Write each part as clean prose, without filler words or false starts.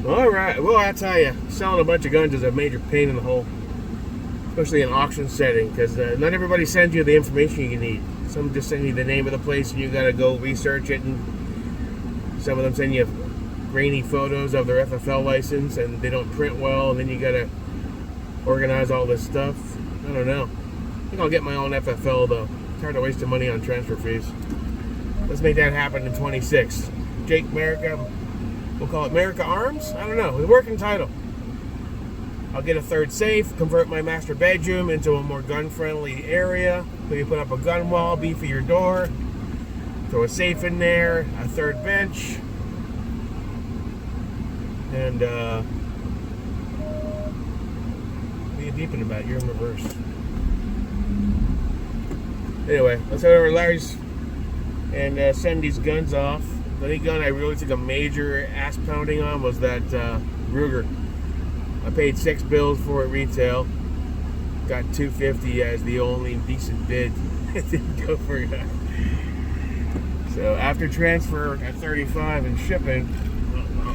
All right. Well, I tell you, selling a bunch of guns is a major pain in the hole, especially in an auction setting, because not everybody sends you the information you need. Some just send you the name of the place, and you got to go research it. And some of them send you grainy photos of their FFL license, and they don't print well, and then you got to organize all this stuff. I don't know. I think I'll get my own FFL though. I'm tired of wasting money on transfer fees. Let's make that happen in 26. Jake America. We'll call it America Arms? I don't know. The working title. I'll get a third safe, convert my master bedroom into a more gun-friendly area. Maybe put up a gun wall, beef your door, throw a safe in there, a third bench, and what are you beeping about? You're in reverse. Anyway, let's head over to Larry's and send these guns off. The only gun I really took a major ass pounding on was that Ruger. I paid $6 for it retail. Got $250 as the only decent bid. It didn't go for that. So after transfer at $35 and shipping,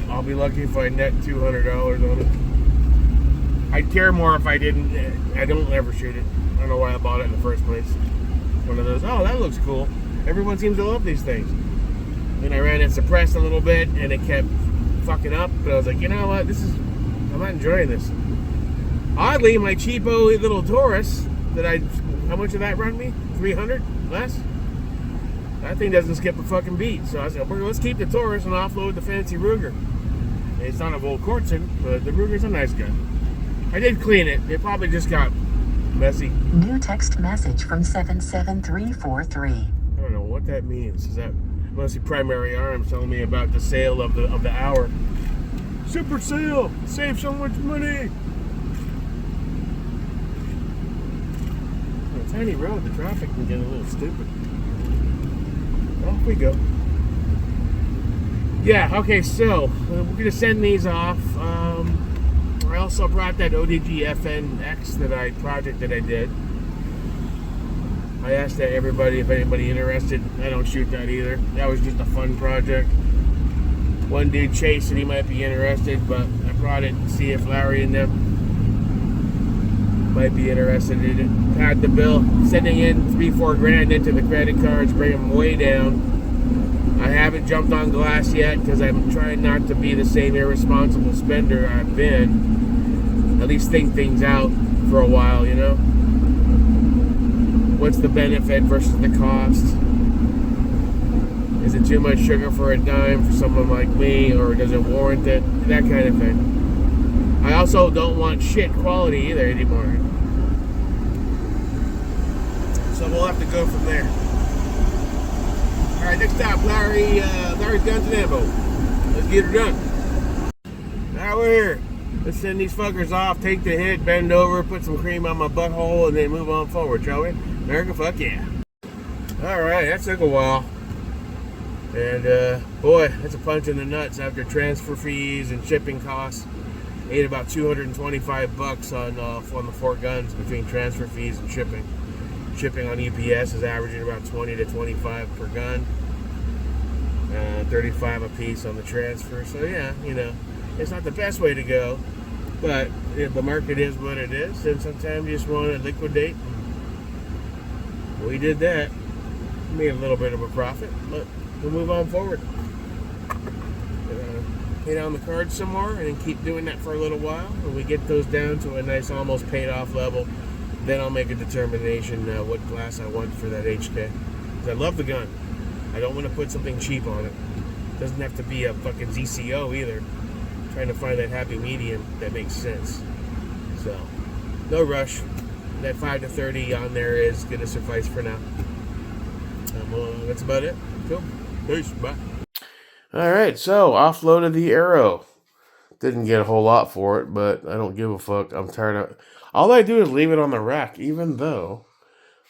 I'll be lucky if I net $200 on it. I'd care more if I didn't. I don't ever shoot it. I don't know why I bought it in the first place. One of those, oh, that looks cool. Everyone seems to love these things. Then I ran it suppressed a little bit, and it kept fucking up. But I was like, you know what? I'm not enjoying this. Oddly, my cheapo little Taurus how much did that run me? 300 less? That thing doesn't skip a fucking beat. So I said, let's keep the Taurus and offload the fancy Ruger. It's not a Volkortzen, but the Ruger's a nice gun. I did clean it. It probably just got messy. New text message from 77343. I don't know what that means. Is that mostly Primary Arms telling me about the sale of the hour? Super sale! Save so much money! On a tiny road, the traffic can get a little stupid. Off we go. Yeah, okay, so we're going to send these off. I also brought that ODG FNX project that I did. I asked everybody if anybody interested. I don't shoot that either. That was just a fun project. One dude chased it, he might be interested, but I brought it to see if Larry and them might be interested in it. Had the bill, sending in $3-4 grand into the credit cards, bring them way down. I haven't jumped on glass yet because I'm trying not to be the same irresponsible spender I've been. At least think things out for a while, you know? What's the benefit versus the cost? Is it too much sugar for a dime for someone like me, or does it warrant it? That kind of thing. I also don't want shit quality either anymore. So we'll have to go from there. Alright, next stop, Larry's Guns and Ammo. Let's get her done. Now we're here. Let's send these fuckers off, take the hit, bend over, put some cream on my butthole, and then move on forward, shall we? America, fuck yeah. Alright, that took a while. And boy, that's a punch in the nuts after transfer fees and shipping costs. Ate about $225 on the 4 guns between transfer fees and shipping. Shipping on UPS is averaging about $20 to $25 per gun. $35 a piece on the transfer. So yeah, you know, it's not the best way to go, but the market is what it is, and sometimes you just want to liquidate. We did that. Made a little bit of a profit, but we'll move on forward. Pay down the cards some more and then keep doing that for a little while. When we get those down to a nice almost paid off level, then I'll make a determination what class I want for that HK. Because I love the gun. I don't want to put something cheap on it. It doesn't have to be a fucking ZCO either. I'm trying to find that happy medium that makes sense. So, no rush. That 5 to 30 on there is going to suffice for now. That's about it. Cool. Peace. Bye. Alright, so offloaded the Arrow. Didn't get a whole lot for it, but I don't give a fuck. I'm tired of... All I do is leave it on the rack, even though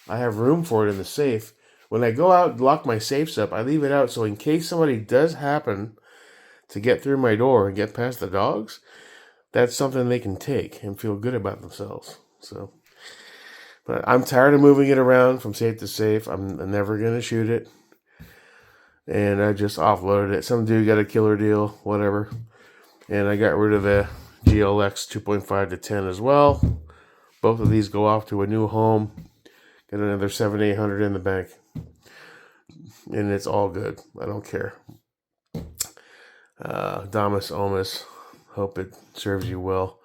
I have room for it in the safe. When I go out and lock my safes up, I leave it out so in case somebody does happen to get through my door and get past the dogs, that's something they can take and feel good about themselves. So, but I'm tired of moving it around from safe to safe. I'm never going to shoot it. And I just offloaded it. Some dude got a killer deal, whatever. And I got rid of the GLX 2.5 to 10 as well. Both of these go off to a new home. Get another 700-800 in the bank. And it's all good. I don't care. Damas Omus. Hope it serves you well.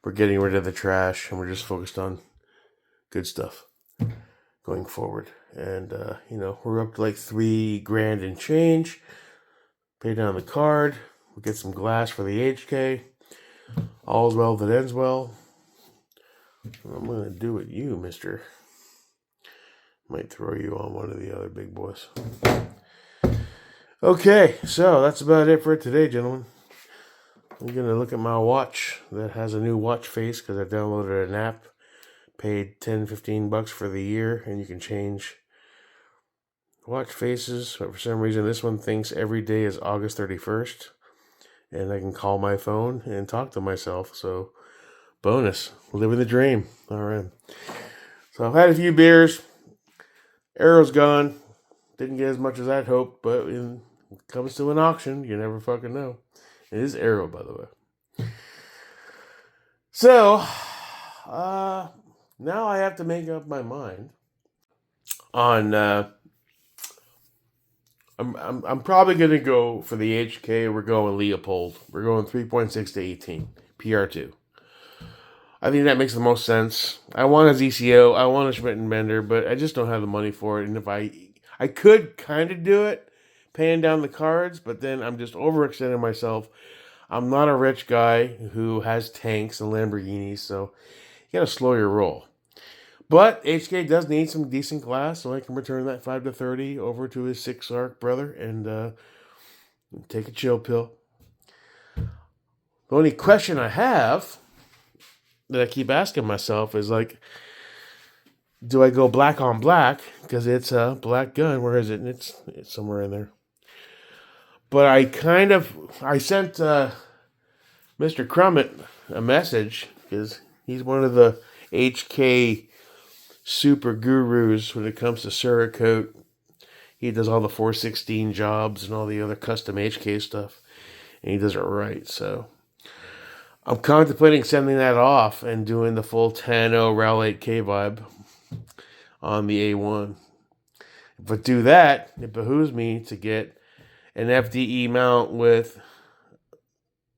We're getting rid of the trash and we're just focused on good stuff going forward. And, we're up to like $3,000 and change. Pay down the card. We'll get some glass for the HK. All's well that ends well. I'm going to do it you, mister. Might throw you on one of the other big boys. Okay, so that's about it for today, gentlemen. I'm going to look at my watch that has a new watch face because I downloaded an app. Paid $10-15 for the year, and you can change watch faces. But for some reason, this one thinks every day is August 31st. And I can call my phone and talk to myself. So, bonus. Living the dream. All right. So, I've had a few beers. Arrow's gone. Didn't get as much as I'd hoped, but when it comes to an auction, you never fucking know. It is Arrow, by the way. So, now I have to make up my mind on. I'm probably gonna go for the HK. We're going Leopold. We're going 3.6 to 18 PR2. I think that makes the most sense. I want a ZCO. I want a Schmidt and Bender, but I just don't have the money for it. And if I could kind of do it, paying down the cards, but then I'm just overextending myself. I'm not a rich guy who has tanks and Lamborghinis, so you gotta slow your roll. But HK does need some decent glass, so I can return that 5 to 30 over to his 6 arc brother and take a chill pill. The only question I have that I keep asking myself is like, do I go black on black? Because it's a black gun. Where is it? It's somewhere in there. But I sent Mr. Crummett a message because he's one of the HK super gurus when it comes to Cerakote. He does all the 416 jobs and all the other custom HK stuff. And he does it right. So I'm contemplating sending that off and doing the full 10.0 RAL 8K vibe on the A1. But do that, it behooves me to get an FDE mount with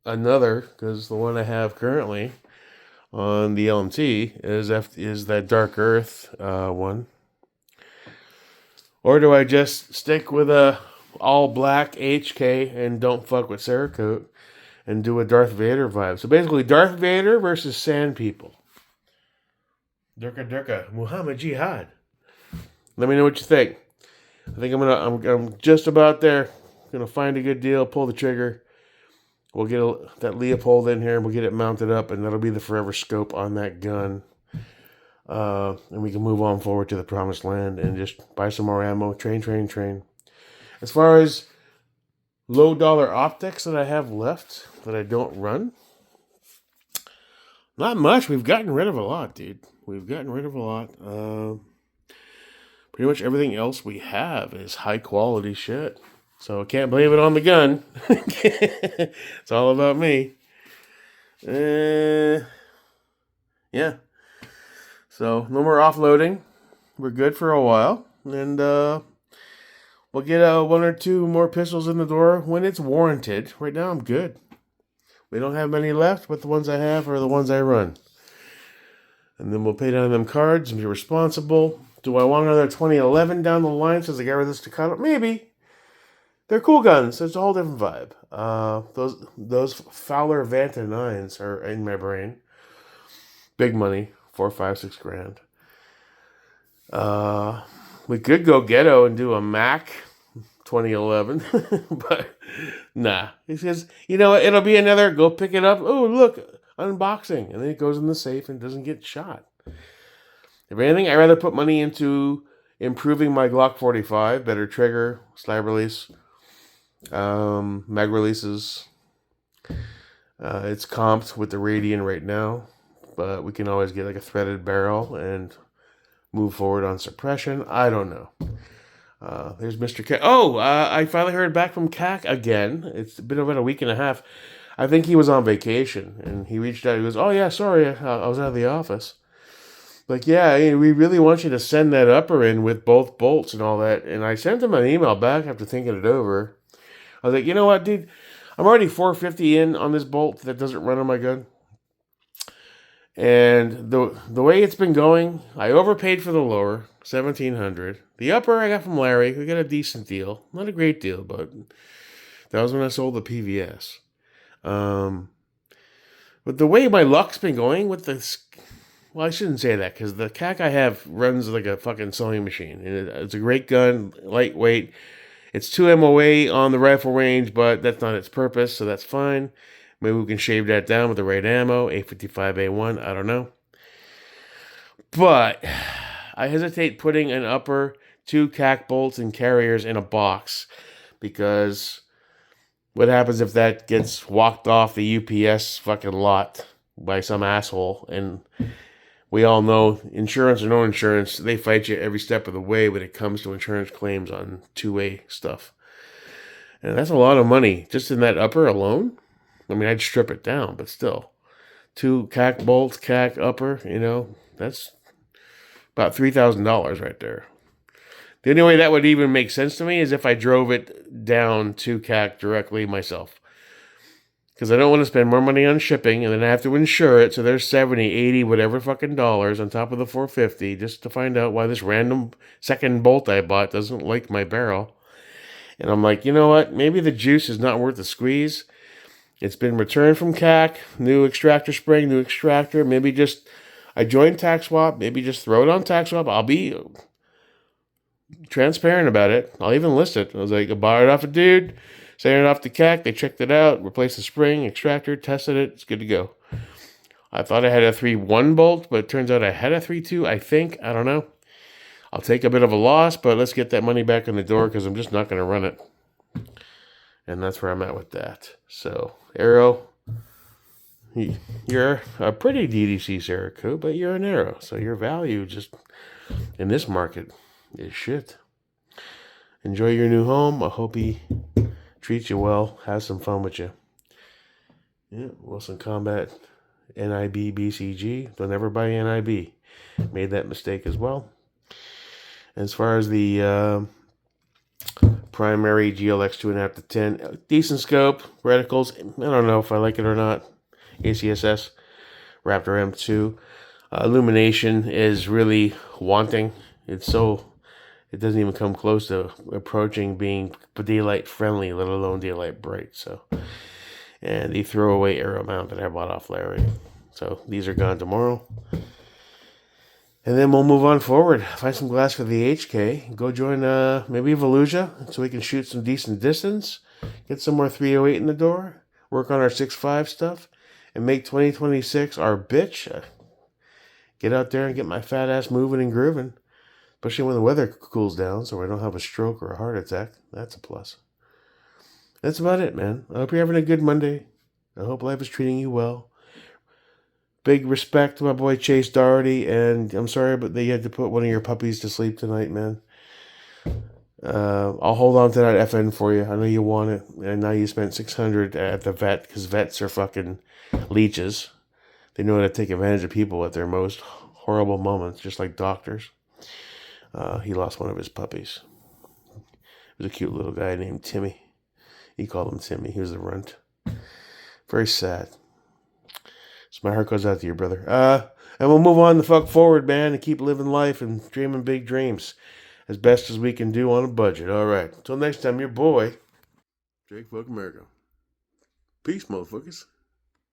another, because the one I have currently on the LMT is that Dark Earth one. Or do I just stick with a all black HK and don't fuck with Cerakote and do a Darth Vader vibe? So basically Darth Vader versus Sand People. Durka, Muhammad Jihad. Let me know what you think. I think I'm just about there. Gonna find a good deal, pull the trigger. We'll get that Leopold in here and we'll get it mounted up, and that'll be the forever scope on that gun. And we can move on forward to the promised land and just buy some more ammo. Train. As far as low dollar optics that I have left that I don't run, not much. We've gotten rid of a lot, dude. We've gotten rid of a lot. Pretty much everything else we have is high quality shit. So I can't blame it on the gun. It's all about me. Yeah. So no more offloading. We're good for a while. And we'll get one or two more pistols in the door when it's warranted. Right now I'm good. We don't have many left, but the ones I have are the ones I run. And then we'll pay down them cards and be responsible. Do I want another 2011 down the line since I got rid of this Staccato? Maybe. They're cool guns. It's a whole different vibe. Those Fowler Vanta 9s are in my brain. Big money. 4, 5, 6 grand. We could go ghetto and do a Mac 2011. But nah. He says, you know what? It'll be another go pick it up. Oh, look. Unboxing. And then it goes in the safe and doesn't get shot. If anything, I'd rather put money into improving my Glock 45. Better trigger, slab release. Mag releases. It's comped with the Radian right now, but we can always get like a threaded barrel and move forward on suppression. I don't know. There's Mr. K. I finally heard back from CAC again. It's been about a week and a half. I think he was on vacation, and he reached out. He goes, "Oh yeah, sorry, I was out of the office." Like, yeah, we really want you to send that upper in with both bolts and all that. And I sent him an email back after thinking it over. I was like, you know what, dude? I'm already 450 in on this bolt that doesn't run on my gun. And the way it's been going, I overpaid for the lower, 1700. The upper I got from Larry. We got a decent deal. Not a great deal, but that was when I sold the PVS. But the way my luck's been going with this, well, I shouldn't say that because the CAC I have runs like a fucking sewing machine. And it's a great gun, lightweight. It's 2 MOA on the rifle range, but that's not its purpose, so that's fine. Maybe we can shave that down with the right ammo, 855A1, I don't know. But I hesitate putting an upper, 2 CAC bolts and carriers in a box because what happens if that gets walked off the UPS fucking lot by some asshole? And we all know, insurance or no insurance, they fight you every step of the way when it comes to insurance claims on two-way stuff. And that's a lot of money just in that upper alone. I mean, I'd strip it down, but still. 2 CAC bolts, CAC upper, that's about $3,000 right there. The only way that would even make sense to me is if I drove it down to CAC directly myself. Because I don't want to spend more money on shipping and then I have to insure it. So there's 70, 80, whatever fucking dollars on top of the 450 just to find out why this random second bolt I bought doesn't like my barrel. And I'm like, you know what? Maybe the juice is not worth the squeeze. It's been returned from CAC, new extractor spring, new extractor. Maybe just, I joined TaxSwap, maybe just throw it on TaxSwap. I'll be transparent about it. I'll even list it. I was like, I bought it off a dude, sent it off to CAC, they checked it out, replaced the spring, extractor, tested it, it's good to go. I thought I had a 3.1 bolt, but it turns out I had a 3.2, I think. I don't know. I'll take a bit of a loss, but let's get that money back in the door because I'm just not going to run it. And that's where I'm at with that. So, Arrow, you're a pretty DDC Cerakote, but you're an Arrow. So your value just in this market is shit. Enjoy your new home. I hope he treats you well. Have some fun with you. Yeah, Wilson Combat, NIB, BCG. Don't ever buy NIB. Made that mistake as well. As far as the primary GLX 2.5 to 10, decent scope, reticles. I don't know if I like it or not. ACSS, Raptor M2. Illumination is really wanting. It doesn't even come close to approaching being daylight friendly, let alone daylight bright. So, and the throwaway arrow mount that I bought off Larry. So these are gone tomorrow. And then we'll move on forward. Find some glass for the HK. Go join maybe Volusia so we can shoot some decent distance. Get some more 308 in the door. Work on our 6.5 stuff. And make 2026 our bitch. Get out there and get my fat ass moving and grooving. Especially when the weather cools down so I don't have a stroke or a heart attack. That's a plus. That's about it, man. I hope you're having a good Monday. I hope life is treating you well. Big respect to my boy Chase Doherty, and I'm sorry, but they had to put one of your puppies to sleep tonight, man. I'll hold on to that FN for you. I know you want it, and now you spent $600 at the vet because vets are fucking leeches. They know how to take advantage of people at their most horrible moments, just like doctors. He lost one of his puppies. It was a cute little guy named Timmy. He called him Timmy. He was a runt. Very sad. So my heart goes out to you, brother. And we'll move on the fuck forward, man, and keep living life and dreaming big dreams as best as we can do on a budget. All right. Until next time, your boy, Drake Fuck America. Peace, motherfuckers.